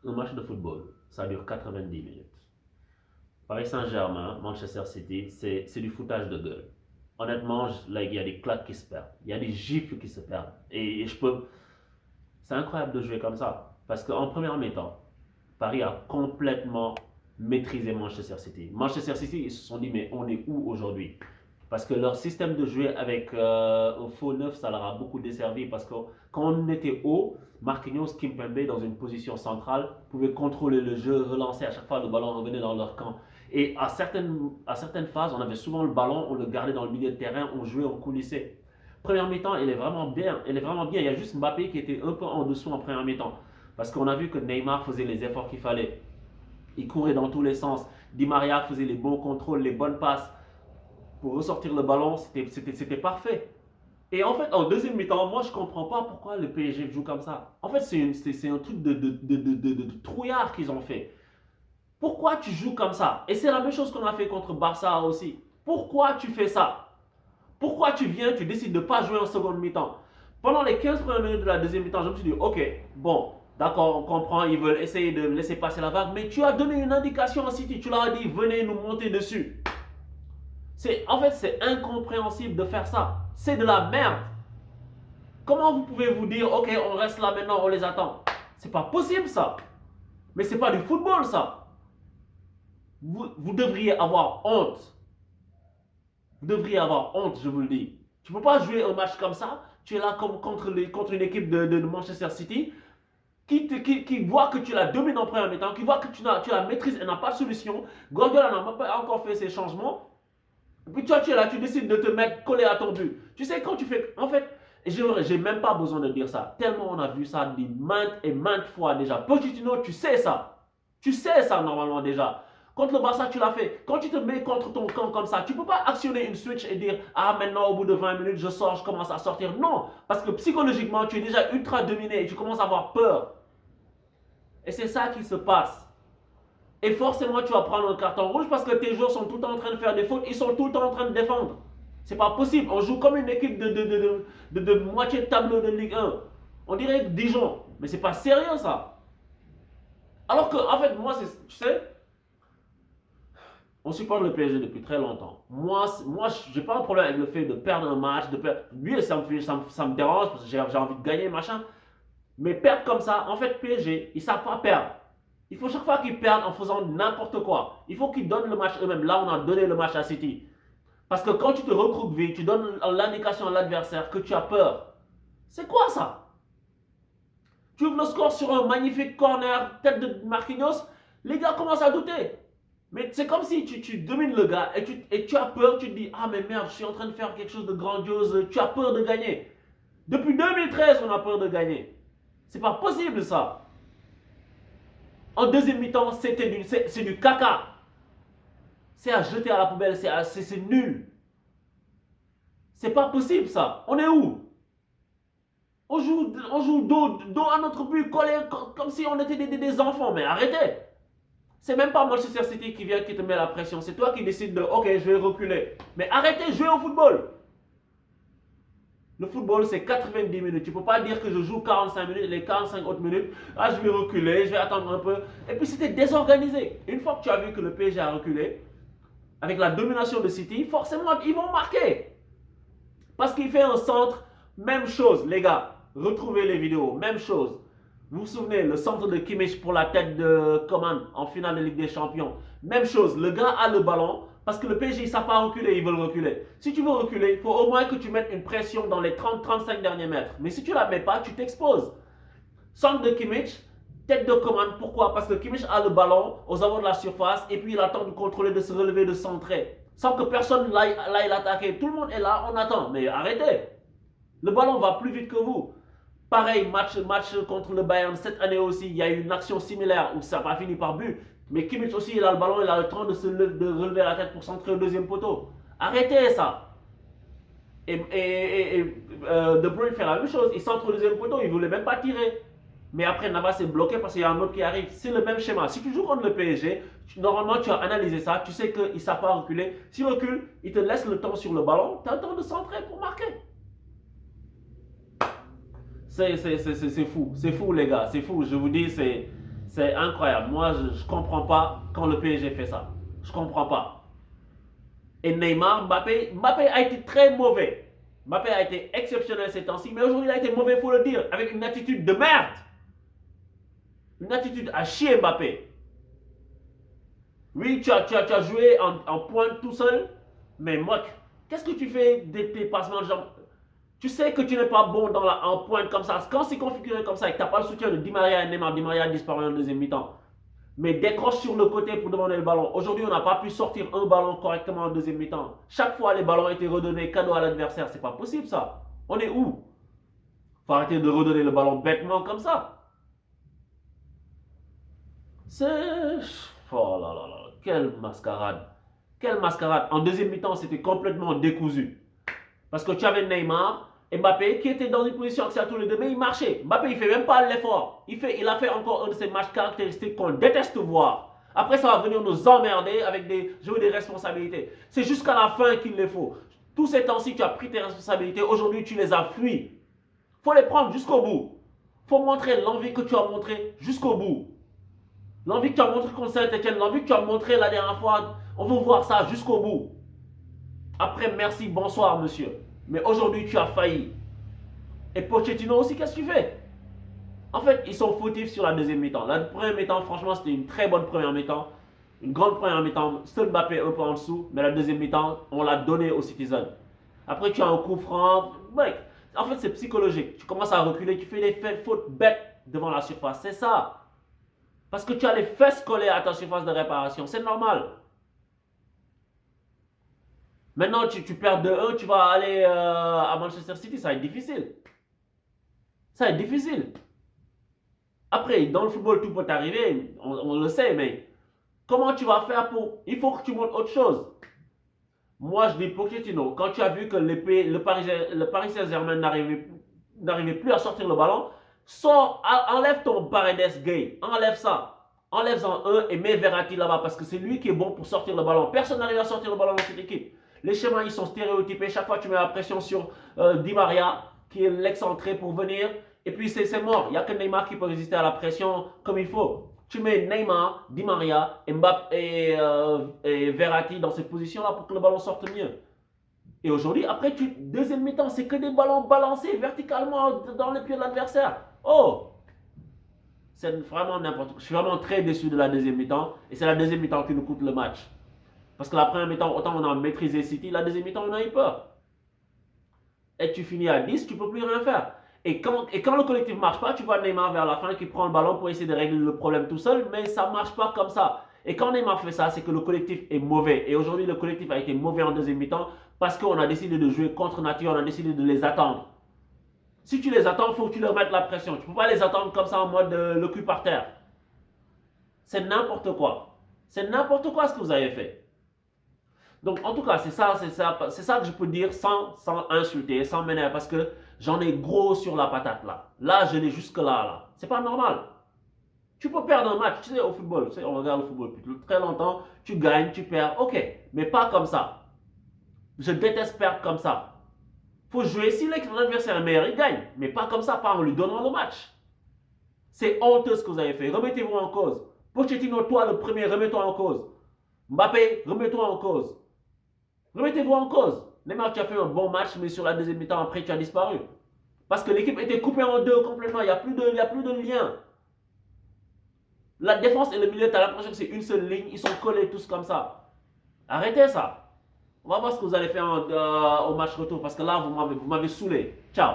Un match de football, ça dure 90 minutes. Paris Saint-Germain, Manchester City, c'est du foutage de gueule. Honnêtement, il y a des claques qui se perdent. Il y a des gifles qui se perdent. Et je peux. C'est incroyable de jouer comme ça. Parce qu'en première mi-temps, Paris a complètement maîtrisé Manchester City. Manchester City, ils se sont dit, mais on est où aujourd'hui? Parce que leur système de jouer avec un faux neuf, ça leur a beaucoup desservi. Parce que quand on était haut, Marquinhos, Kimpembe, dans une position centrale, pouvaient contrôler le jeu, relancer à chaque fois le ballon revenait dans leur camp. Et à certaines phases, on avait souvent le ballon, on le gardait dans le milieu de terrain, on jouait, on coulissait. Première mi-temps, elle est vraiment bien. Elle est vraiment bien. Il y a juste Mbappé qui était un peu en dessous en première mi-temps. Parce qu'on a vu que Neymar faisait les efforts qu'il fallait. Il courait dans tous les sens. Di Maria faisait les bons contrôles, les bonnes passes. Pour ressortir le ballon, c'était parfait. Et en fait, en deuxième mi-temps, moi, je ne comprends pas pourquoi le PSG joue comme ça. En fait, c'est un truc de trouillard qu'ils ont fait. Pourquoi tu joues comme ça? Et c'est la même chose qu'on a fait contre Barça aussi. Pourquoi tu fais ça? Pourquoi tu viens, tu décides de ne pas jouer en seconde mi-temps? Pendant les 15 premières minutes de la deuxième mi-temps, je me suis dit, ok, bon, d'accord, on comprend, ils veulent essayer de laisser passer la vague, mais tu as donné une indication à City, tu leur as dit, venez nous monter dessus. En fait, c'est incompréhensible de faire ça. C'est de la merde. Comment vous pouvez vous dire, ok, on reste là maintenant, on les attend? C'est pas possible ça. Mais c'est pas du football ça. Vous devriez avoir honte. Vous devriez avoir honte, je vous le dis. Tu ne peux pas jouer un match comme ça. Tu es là contre une équipe de Manchester City qui voit que tu la domines en première mi-temps, qui voit que tu la maîtrises et n'a pas de solution. Guardiola n'a pas encore fait ses changements. Et puis toi, tu es là, tu décides de te mettre collé à ton but. Tu sais, quand tu fais. En fait, j'ai même pas besoin de dire ça. Tellement on a vu ça maintes et maintes fois déjà. Pochettino, tu sais ça. Tu sais ça normalement déjà. Contre le Barça, tu l'as fait. Quand tu te mets contre ton camp comme ça, tu ne peux pas actionner une switch et dire ah, maintenant, au bout de 20 minutes, je sors, je commence à sortir. Non, parce que psychologiquement, tu es déjà ultra dominé et tu commences à avoir peur. Et c'est ça qui se passe. Et forcément, tu vas prendre un carton rouge parce que tes joueurs sont tout le temps en train de faire des fautes, ils sont tout le temps en train de défendre. C'est pas possible. On joue comme une équipe de moitié de tableau de Ligue 1. On dirait Dijon. Mais c'est pas sérieux ça. Alors que, en fait, moi, tu sais, on supporte le PSG depuis très longtemps. Moi j'ai pas un problème avec le fait de perdre un match. Lui, ça me dérange parce que j'ai envie de gagner, machin. Mais perdre comme ça, en fait, PSG, ils savent pas perdre. Il faut chaque fois qu'ils perdent en faisant n'importe quoi. Il faut qu'ils donnent le match eux-mêmes. Là, on a donné le match à City. Parce que quand tu te recroupilles, tu donnes l'indication à l'adversaire que tu as peur. C'est quoi ça? Tu ouvres le score sur un magnifique corner, tête de Marquinhos, les gars commencent à douter. Mais c'est comme si tu domines le gars et tu as peur, tu te dis ah mais merde, je suis en train de faire quelque chose de grandiose, tu as peur de gagner. Depuis 2013, on a peur de gagner. C'est pas possible ça. En deuxième mi-temps, c'est du caca. C'est à jeter à la poubelle, c'est nul. C'est pas possible ça. On est où? On joue dos à notre but, collé comme si on était des enfants. Mais arrêtez. C'est même pas Manchester City qui te met la pression. C'est toi qui décides de ok, je vais reculer. Mais arrêtez de jouer au football. Le football, c'est 90 minutes. Tu ne peux pas dire que je joue 45 minutes et les 45 autres minutes, ah, je vais reculer, je vais attendre un peu. Et puis c'était désorganisé. Une fois que tu as vu que le PSG a reculé, avec la domination de City, forcément, ils vont marquer. Parce qu'il fait un centre, même chose, les gars. Retrouvez les vidéos, même chose. Vous vous souvenez, le centre de Kimmich pour la tête de Coman en finale de Ligue des Champions. Même chose, le gars a le ballon parce que le PSG, ils ne savent pas reculer, ils veulent reculer. Si tu veux reculer, il faut au moins que tu mettes une pression dans les 30-35 derniers mètres. Mais si tu ne la mets pas, tu t'exposes. Centre de Kimmich, tête de Coman, pourquoi? Parce que Kimmich a le ballon aux abords de la surface et puis il attend de contrôler, de se relever, de centrer. Sans que personne l'aille l'attaquer. Tout le monde est là, on attend. Mais arrêtez. Le ballon va plus vite que vous. Pareil, match contre le Bayern, cette année aussi, il y a eu une action similaire où ça n'a pas fini par but. Mais Kimmich aussi, il a le ballon, il a le temps de relever la tête pour centrer au deuxième poteau. Arrêtez ça. De Bruyne fait la même chose. Il centre au deuxième poteau, il ne voulait même pas tirer. Mais après, Navas est bloqué parce qu'il y a un autre qui arrive. C'est le même schéma. Si tu joues contre le PSG, normalement, tu as analysé ça. Tu sais qu'il ne savent pas reculer. S'il recule, il te laisse le temps sur le ballon. Tu as le temps de centrer pour marquer. C'est fou. C'est fou, les gars. C'est fou. Je vous dis, C'est incroyable. Moi, je ne comprends pas quand le PSG fait ça. Je ne comprends pas. Et Neymar, Mbappé a été très mauvais. Mbappé a été exceptionnel ces temps-ci, mais aujourd'hui, il a été mauvais, il faut le dire, avec une attitude de merde. Une attitude à chier, Mbappé. Oui, tu as joué en pointe tout seul, mais moi, qu'est-ce que tu fais de tes passements de jambes? Tu sais que tu n'es pas bon en pointe comme ça. Quand c'est configuré comme ça et que tu n'as pas le soutien de Di Maria et Neymar, Di Maria a disparu en deuxième mi-temps. Mais décroche sur le côté pour demander le ballon. Aujourd'hui, on n'a pas pu sortir un ballon correctement en deuxième mi-temps. Chaque fois, les ballons étaient redonnés cadeau à l'adversaire. C'est pas possible ça. On est où? Faut arrêter de redonner le ballon bêtement comme ça. C'est... Oh là là là, quelle mascarade. Quelle mascarade. En deuxième mi-temps, c'était complètement décousu. Parce que tu avais Neymar et Mbappé qui étaient dans une position axiale tous les deux, mais ils marchaient. Mbappé, il ne fait même pas l'effort. Il a fait encore un de ces matchs caractéristiques qu'on déteste voir. Après, ça va venir nous emmerder avec des responsabilités. C'est jusqu'à la fin qu'il les faut. Tous ces temps-ci, tu as pris tes responsabilités. Aujourd'hui, tu les as fuies. Il faut les prendre jusqu'au bout. Il faut montrer l'envie que tu as montrée jusqu'au bout. L'envie que tu as montrée contre Saint-Etienne, l'envie que tu as montrée la dernière fois, on veut voir ça jusqu'au bout. Après, merci, bonsoir, monsieur. Mais aujourd'hui, tu as failli. Et Pochettino aussi, qu'est-ce que tu fais? En fait, ils sont fautifs sur la deuxième mi-temps. La première mi-temps, franchement, c'était une très bonne première mi-temps. Une grande première mi-temps. Seul Mbappé un peu en dessous. Mais la deuxième mi-temps, on l'a donné aux Citizens. Après, tu as un coup franc. Mec, en fait, c'est psychologique. Tu commences à reculer, tu fais des fautes bêtes devant la surface. C'est ça. Parce que tu as les fesses collées à ta surface de réparation. C'est normal. Maintenant, tu perds 2-1, tu vas aller à Manchester City, ça va être difficile. Ça va être difficile. Après, dans le football, tout peut arriver, on le sait, mais comment tu vas faire pour... Il faut que tu montres autre chose. Moi, je dis Pochettino, quand tu as vu que le Paris Saint-Germain n'arrivait plus à sortir le ballon, enlève ton Paredes Gay, enlève ça. Enlève-en un et mets Verratti là-bas parce que c'est lui qui est bon pour sortir le ballon. Personne n'arrive à sortir le ballon dans cette équipe. Les schémas, ils sont stéréotypés. Chaque fois, tu mets la pression sur Di Maria, qui est l'excentré pour venir. Et puis, c'est mort. Il n'y a que Neymar qui peut résister à la pression comme il faut. Tu mets Neymar, Di Maria, Mbappé et Verratti dans cette position-là pour que le ballon sorte mieux. Et aujourd'hui, après, deuxième mi-temps, c'est que des ballons balancés verticalement dans les pieds de l'adversaire. Oh! C'est vraiment n'importe quoi. Je suis vraiment très déçu de la deuxième mi-temps. Et c'est la deuxième mi-temps qui nous coûte le match. Parce que la première mi-temps, autant on a maîtrisé City, la deuxième mi-temps, on a eu peur. Et tu finis à 10, tu ne peux plus rien faire. Et quand le collectif ne marche pas, tu vois Neymar vers la fin qui prend le ballon pour essayer de régler le problème tout seul, mais ça ne marche pas comme ça. Et quand Neymar fait ça, c'est que le collectif est mauvais. Et aujourd'hui, le collectif a été mauvais en deuxième mi-temps parce qu'on a décidé de jouer contre nature, on a décidé de les attendre. Si tu les attends, il faut que tu leur mettes la pression. Tu ne peux pas les attendre comme ça en mode le cul par terre. C'est n'importe quoi. C'est n'importe quoi ce que vous avez fait. Donc, en tout cas, c'est ça que je peux dire sans insulter, sans m'énerver, parce que j'en ai gros sur la patate là. Là, je l'ai jusque là. C'est pas normal. Tu peux perdre un match, tu sais, au football, tu sais, on regarde le football depuis très longtemps, tu gagnes, tu perds, ok, mais pas comme ça. Je déteste perdre comme ça. Faut jouer si l'adversaire est meilleur, il gagne, mais pas comme ça, pas en lui donnant le match. C'est honteux ce que vous avez fait. Remettez-vous en cause. Pochettino, toi le premier, remets-toi en cause. Mbappé, remets-toi en cause. Remettez-vous en cause. Neymar, tu as fait un bon match, mais sur la deuxième mi-temps, après, tu as disparu. Parce que l'équipe était coupée en deux complètement. Il n'y a plus de lien. La défense et le milieu, tu as l'impression que c'est une seule ligne. Ils sont collés tous comme ça. Arrêtez ça. On va voir ce que vous allez faire au match retour. Parce que là, vous m'avez saoulé. Ciao.